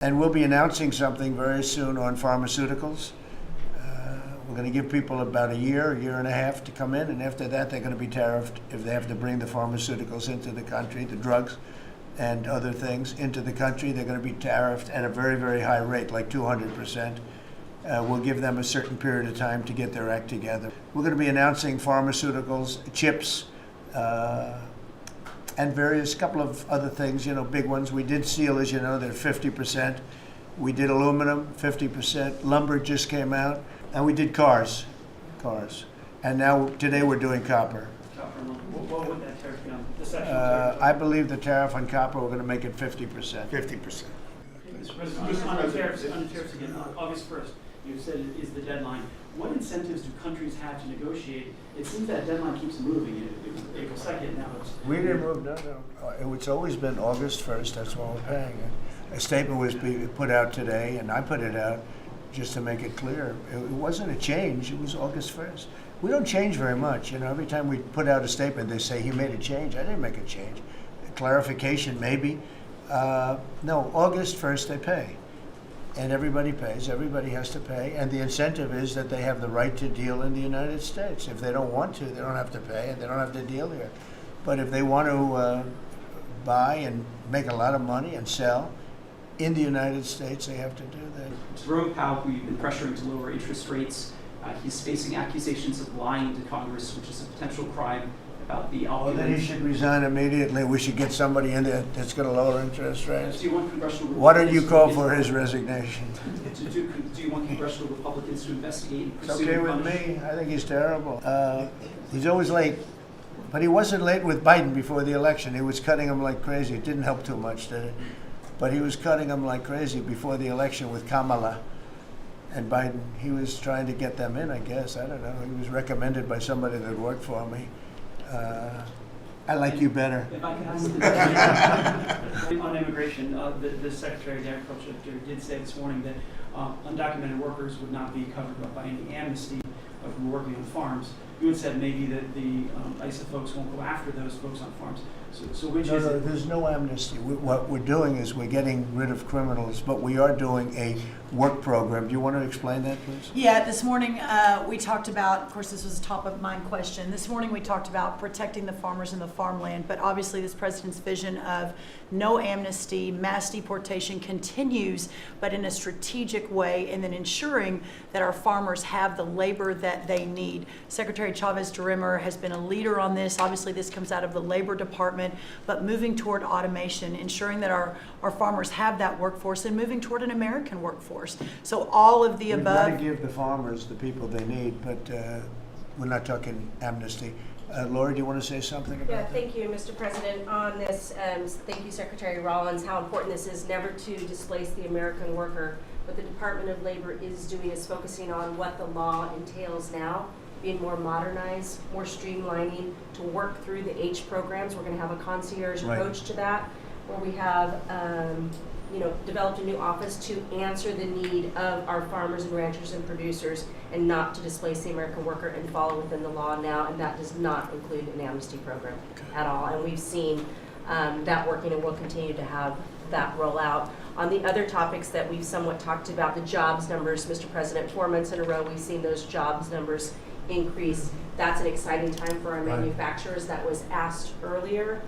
And we'll be announcing something very soon on pharmaceuticals. We're going to give people about a year and a half to come in, and after that they're going to be tariffed if they have to bring the pharmaceuticals into the country, the drugs and other things into the country. They're going to be tariffed at a very, very high rate, like 200%. We'll give them a certain period of time to get their act together. We're going to be announcing pharmaceuticals, chips, and various couple of other things, big ones. We did steel, as you know, they're 50%. We did aluminum, 50%. Lumber just came out. And we did cars. And now, today we're doing copper. What would that tariff be on? The section I believe the tariff on copper, we're going to make it 50%. 50%. Mr. President, just on the tariffs again, August 1st, you said it is the deadline. What incentives do countries have to negotiate? It seems that deadline keeps moving. It was April 2nd, now it's... We didn't move, no. It's always been August 1st, that's what we're paying. A statement was put out today, and I put it out just to make it clear. It wasn't a change, it was August 1st. We don't change very much. Every time we put out a statement, they say, he made a change. I didn't make a change. A clarification, maybe. No, August 1st they pay. And everybody pays, everybody has to pay. And the incentive is that they have the right to deal in the United States. If they don't want to, they don't have to pay, and they don't have to deal here. But if they want to buy and make a lot of money and sell in the United States, they have to do that. Jerome Powell, who you've been pressuring to lower interest rates, he's facing accusations of lying to Congress, which is a potential crime about the Well, then he should resign immediately. We should get somebody in there that's going to lower interest rates. Do you want congressional Why don't you call for his resignation? Do you want congressional Republicans to investigate and pursue? It's okay with me. I think he's terrible. He's always late. But he wasn't late with Biden before the election. He was cutting him like crazy. It didn't help too much, did it? But he was cutting him like crazy before the election with Kamala and Biden. He was trying to get them in, I guess. I don't know. He was recommended by somebody that worked for me. I like you better. If I can ask on immigration, the Secretary of Agriculture did say this morning that undocumented workers would not be covered by any amnesty who are working on farms. You had said maybe that the ISA folks won't go after those folks on farms. So which is it? There's no amnesty. What we're doing is we're getting rid of criminals, but we are doing a work program. Do you want to explain that, please? Yeah, this morning we talked about, of course this was a top of mind question, this morning we talked about protecting the farmers and the farmland, but obviously this president's vision of no amnesty, mass deportation continues, but in a strategic way, and then ensuring that our farmers have the labor that they need. Secretary Chavez-DeRimmer has been a leader on this. Obviously this comes out of the Labor Department, but moving toward automation, ensuring that our farmers have that workforce, and moving toward an American workforce. So all of the above. We've got to give the farmers the people they need, but we're not talking amnesty. Laura, do you want to say something about that? Thank you, Mr. President. On this, thank you, Secretary Rollins, how important this is never to displace the American worker. What the Department of Labor is doing is focusing on what the law entails now, being more modernized, more streamlining, to work through the H programs. We're going to have a concierge approach to that, where we have developed a new office to answer the need of our farmers and ranchers and producers, and not to displace the American worker, and follow within the law now, and that does not include an amnesty program at all. And we've seen that working, and we'll continue to have that roll out. On the other topics that we've somewhat talked about, the jobs numbers, Mr. President, 4 months in a row we've seen those jobs numbers increase. That's an exciting time for our manufacturers. That was asked earlier.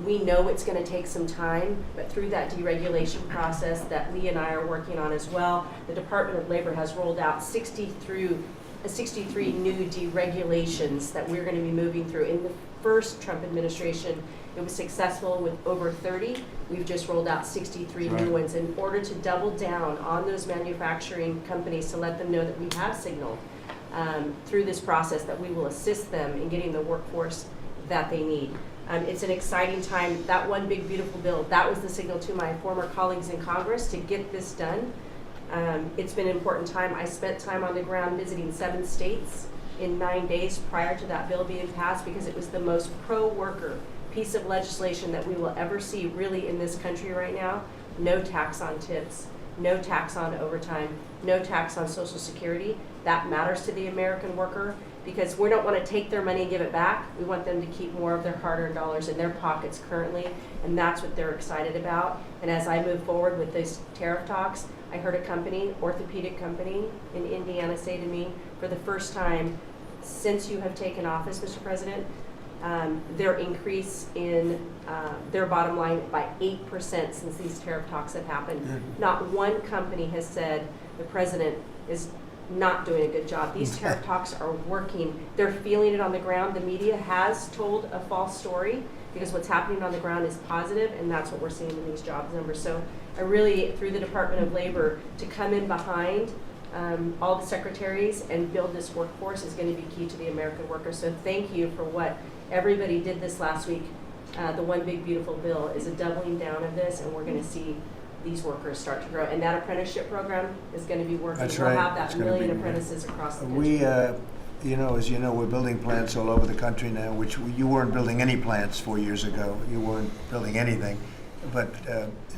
We know it's going to take some time, but through that deregulation process that Lee and I are working on as well, the Department of Labor has rolled out 63 new deregulations that we're going to be moving through. In the first Trump administration, it was successful with over 30. We've just rolled out 63 new ones in order to double down on those manufacturing companies, to let them know that we have signaled through this process that we will assist them in getting the workforce that they need. It's an exciting time. That one big beautiful bill, that was the signal to my former colleagues in Congress to get this done. It's been an important time. I spent time on the ground visiting 7 states in 9 days prior to that bill being passed, because it was the most pro-worker piece of legislation that we will ever see really in this country right now. No tax on tips, no tax on overtime, no tax on Social Security. That matters to the American worker, because we don't want to take their money and give it back. We want them to keep more of their hard-earned dollars in their pockets currently, and that's what they're excited about. And as I move forward with these tariff talks, I heard a company, orthopedic company in Indiana, say to me, for the first time since you have taken office, Mr. President, their increase in their bottom line by 8% since these tariff talks have happened. Mm-hmm. Not one company has said the president is not doing a good job. These tariff talks are working. They're feeling it on the ground. The media has told a false story because what's happening on the ground is positive, and that's what we're seeing in these jobs numbers. So I really, through the Department of Labor, to come in behind all the secretaries and build this workforce is going to be key to the American worker. So thank you for what everybody did this last week. The One Big Beautiful Bill is a doubling down of this, and we're going to see these workers start to grow. And that apprenticeship program is going to be working. That's we'll right. have that It's gonna million be- apprentices across the country. We, as you know, we're building plants all over the country now, which you weren't building any plants 4 years ago. You weren't building anything. But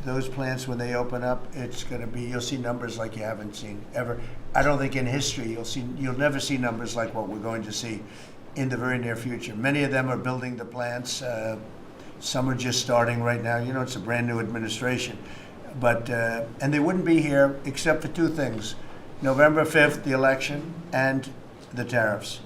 those plants, when they open up, it's going to be, you'll see numbers like you haven't seen ever. I don't think in history you'll never see numbers like what we're going to see in the very near future. Many of them are building the plants. Some are just starting right now. You know, it's a brand new administration. But, and they wouldn't be here except for two things: November 5th, the election, and the tariffs.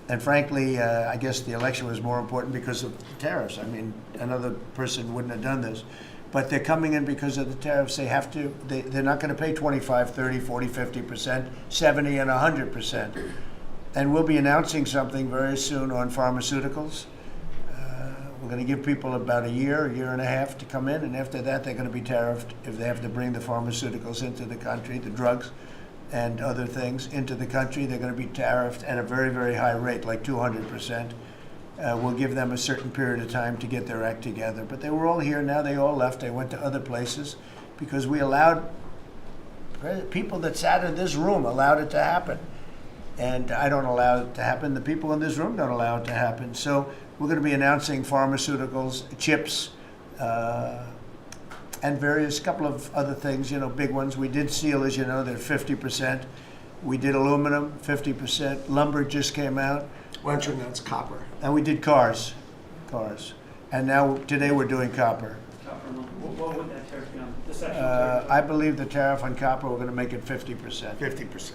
And frankly, I guess the election was more important because of the tariffs. I mean, another person wouldn't have done this. But they're coming in because of the tariffs. They have to, they're not going to pay 25, 30, 40, 50%, 70, and 100%. And we'll be announcing something very soon on pharmaceuticals. We're going to give people about a year and a half to come in, and after that they're going to be tariffed if they have to bring the pharmaceuticals into the country, the drugs and other things into the country. They're going to be tariffed at a very, very high rate, like 200%. We'll give them a certain period of time to get their act together. But they were all here, now they all left. They went to other places because we allowed, people that sat in this room allowed it to happen. And I don't allow it to happen. The people in this room don't allow it to happen. So we're going to be announcing pharmaceuticals, chips, and various couple of other things, big ones. We did steel, as you know, they're 50%. We did aluminum, 50%. Lumber just came out. Why don't you announce copper? And we did cars. And now, today we're doing copper. What would that tariff be on? The section tariff? I believe the tariff on copper, we're going to make it 50%. 50%.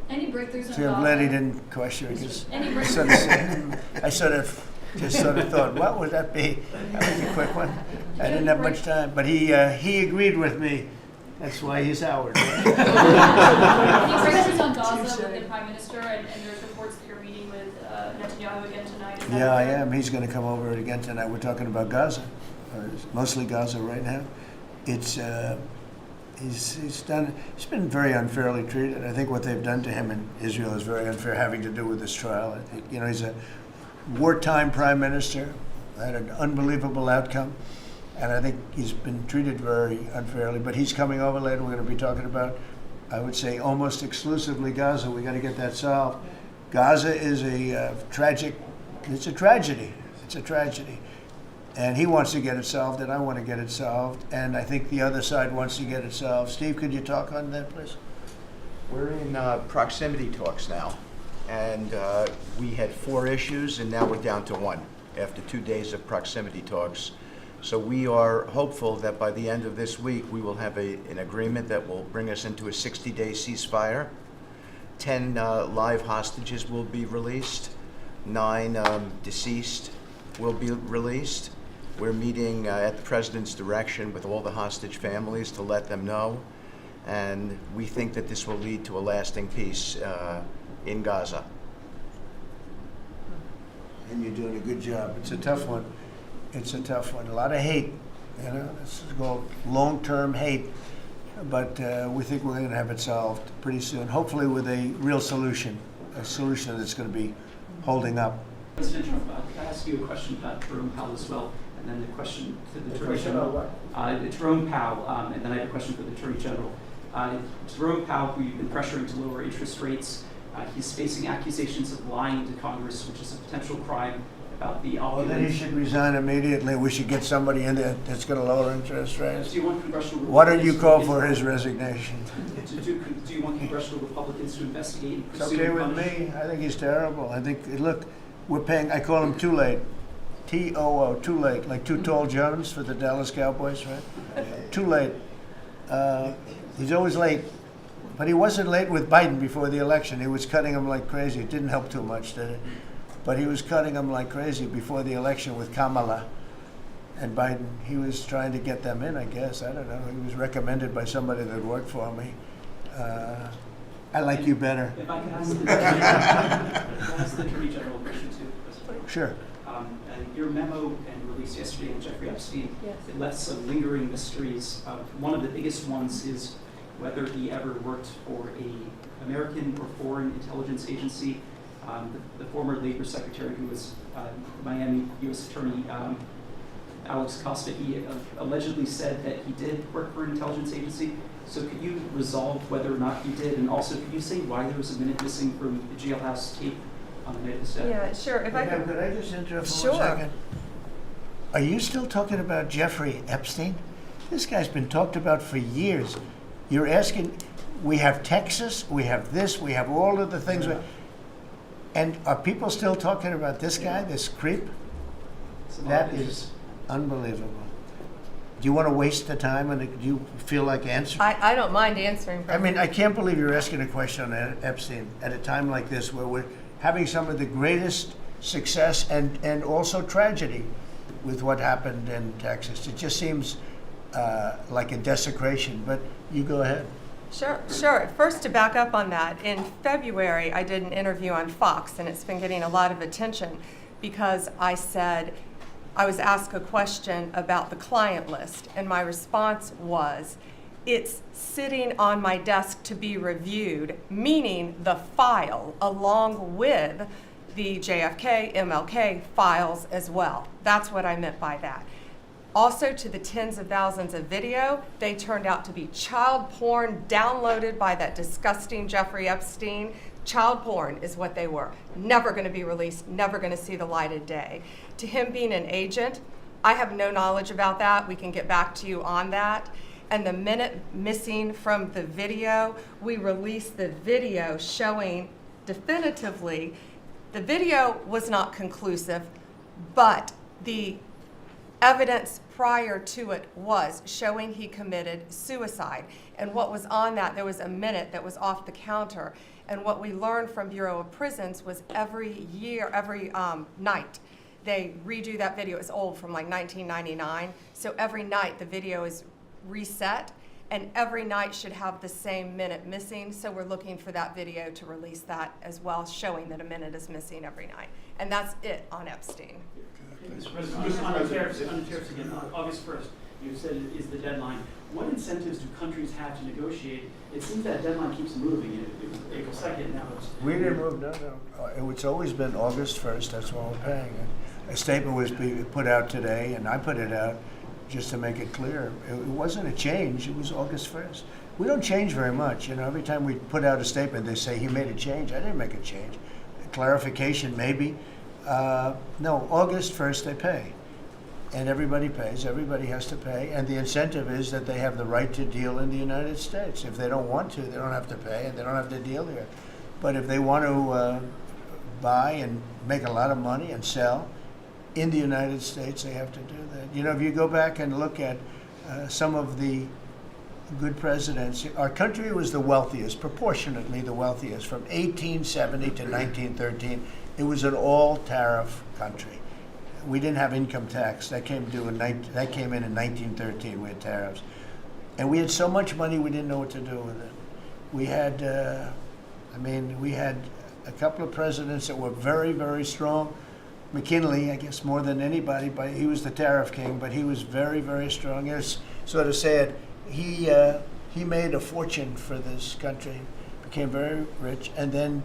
Any breakthroughs See, on I'm glad he didn't question it, because Any I sort of thought, what would that be? That was a quick one. I didn't have much time, but he agreed with me. That's why he's Howard. Any breakthroughs on Gaza with the Prime Minister, and there's reports that you're meeting with Netanyahu again tonight? Is that Yeah, I correct? am. He's going to come over again tonight. We're talking about Gaza, or mostly Gaza right now. It's he's been very unfairly treated. I think what they've done to him in Israel is very unfair, having to do with this trial. I think, he's a wartime prime minister, had an unbelievable outcome, and I think he's been treated very unfairly. But he's coming over later. We're going to be talking about, I would say, almost exclusively Gaza. We got to get that solved. Gaza is a tragedy. It's a tragedy. And he wants to get it solved, and I want to get it solved, and I think the other side wants to get it solved. Steve, could you talk on that, please? We're in proximity talks now, and we had 4 issues, and now we're down to 1 after 2 days of proximity talks. So we are hopeful that by the end of this week, we will have an agreement that will bring us into a 60-day ceasefire. 10 live hostages will be released. 9 deceased will be released. We're meeting at the President's direction with all the hostage families to let them know. And we think that this will lead to a lasting peace in Gaza. And you're doing a good job. It's a tough one. A lot of hate, This is called long-term hate. But we think we're going to have it solved pretty soon, hopefully with a real solution, a solution that's going to be holding up. President Trump, can I ask you a question about Jerome Powell as well? And then the question to the Attorney General. Jerome Powell, and then I have a question for the Attorney General. Jerome Powell, who you've been pressuring to lower interest rates, he's facing accusations of lying to Congress, which is a potential crime about the Well, opulence. then he should resign immediately. We should get somebody in there that's going to lower interest rates. Do you want congressional Why don't you reporters call to- for his resignation? to do you want congressional Republicans to investigate and It's pursue okay and with punish? me. I think he's terrible. I think, look, we're paying, I call him Too Late. T-O-O, Too Late, like Too Tall Jones for the Dallas Cowboys, right? Too late. He's always late. But he wasn't late with Biden before the election. He was cutting him like crazy. It didn't help too much, did it? But he was cutting him like crazy before the election with Kamala and Biden. He was trying to get them in, I guess. I don't know. He was recommended by somebody that worked for me. I like you better. If I could ask the Attorney General a question too, President. Sure. Your memo and release yesterday on Jeffrey Epstein, Yes. it left some lingering mysteries. One of the biggest ones is whether he ever worked for a American or foreign intelligence agency. The former Labor Secretary, who was Miami U.S. Attorney Alex Costa, he allegedly said that he did work for an intelligence agency. So could you resolve whether or not he did? And also, could you say why there was a minute missing from the jailhouse tape on the night of the death? Yeah, sure. If I Madam, could, could I just interrupt for Sure. 1 second? Are you still talking about Jeffrey Epstein? This guy's been talked about for years. You're asking, we have Texas, we have this, we have all of the things. And are people still talking about this guy, this creep? That is unbelievable. Do you want to waste the time and do you feel like answering? I don't mind answering. I mean, I can't believe you're asking a question on Epstein at a time like this where we're having some of the greatest success and also tragedy with what happened in Texas. It just seems like a desecration, but you go ahead. Sure. First, to back up on that, in February, I did an interview on Fox, and it's been getting a lot of attention because I said, I was asked a question about the client list, and my response was, it's sitting on my desk to be reviewed, meaning the file along with the JFK, MLK files as well. That's what I meant by that. Also, to the tens of thousands of video, they turned out to be child porn downloaded by that disgusting Jeffrey Epstein. Child porn is what they were. Never going to be released, never going to see the light of day. To him being an agent, I have no knowledge about that. We can get back to you on that. And the minute missing from the video, we released the video showing definitively the video was not conclusive, but the evidence prior to it was showing he committed suicide. And what was on that, there was a minute that was off the counter. And what we learned from Bureau of Prisons was every night, they redo that video. It's old, from like 1999. So every night the video is reset, and every night should have the same minute missing. So we're looking for that video to release that as well, showing that a minute is missing every night. And that's it on Epstein. Mr. President, just on the tariffs again, August 1st, you said is the deadline. What incentives do countries have to negotiate? It seems that deadline keeps moving. It was April 2nd, now it's... We didn't move, no. It's always been August 1st, that's what we're paying. A statement was put out today, and I put it out just to make it clear. It wasn't a change, it was August 1st. We don't change very much. Every time we put out a statement, they say he made a change. I didn't make a change. Clarification, maybe. No, August 1st they pay. And everybody pays, everybody has to pay, and the incentive is that they have the right to deal in the United States. If they don't want to, they don't have to pay, and they don't have to deal here. But if they want to buy and make a lot of money and sell in the United States, they have to do that. If you go back and look at some of the good presidents, our country was the wealthiest, proportionately the wealthiest, from 1870 to 1913. It was an all-tariff country. We didn't have income tax. That came in in 1913. We had tariffs. And we had so much money we didn't know what to do with it. We had, we had a couple of presidents that were very, very strong. McKinley, I guess more than anybody, but he was the tariff king, but he was very, very strong. It's sort of sad. He made a fortune for this country, became very rich, and then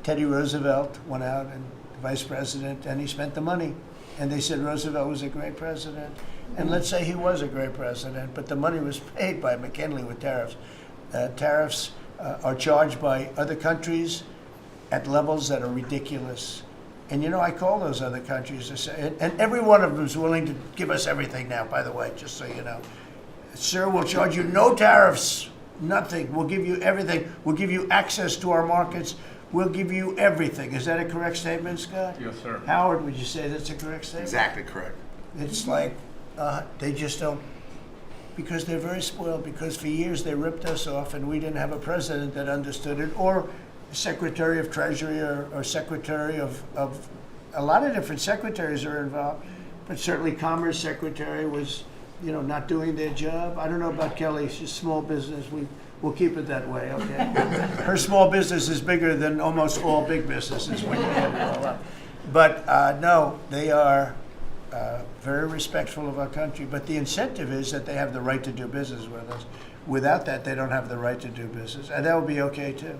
Teddy Roosevelt went out and vice president, and he spent the money. And they said Roosevelt was a great president. And let's say he was a great president, but the money was paid by McKinley with tariffs. Tariffs are charged by other countries at levels that are ridiculous. And I call those other countries to say, and every one of them is willing to give us everything now, by the way, just so you know. Sir, we'll charge you no tariffs Nothing. We'll give you everything. We'll give you access to our markets. We'll give you everything. Is that a correct statement, Scott? Yes, sir. Howard, would you say that's a correct statement? Exactly correct. It's like they just don't, because they're very spoiled, because for years they ripped us off and we didn't have a president that understood it, or Secretary of Treasury or Secretary of a lot of different secretaries are involved, but certainly Commerce Secretary was, not doing their job. I don't know about Kelly, she's small business. We'll keep it that way, okay? Her small business is bigger than almost all big businesses when you add it all up. But no, they are very respectful of our country. But the incentive is that they have the right to do business with us. Without that, they don't have the right to do business. And that would be okay, too.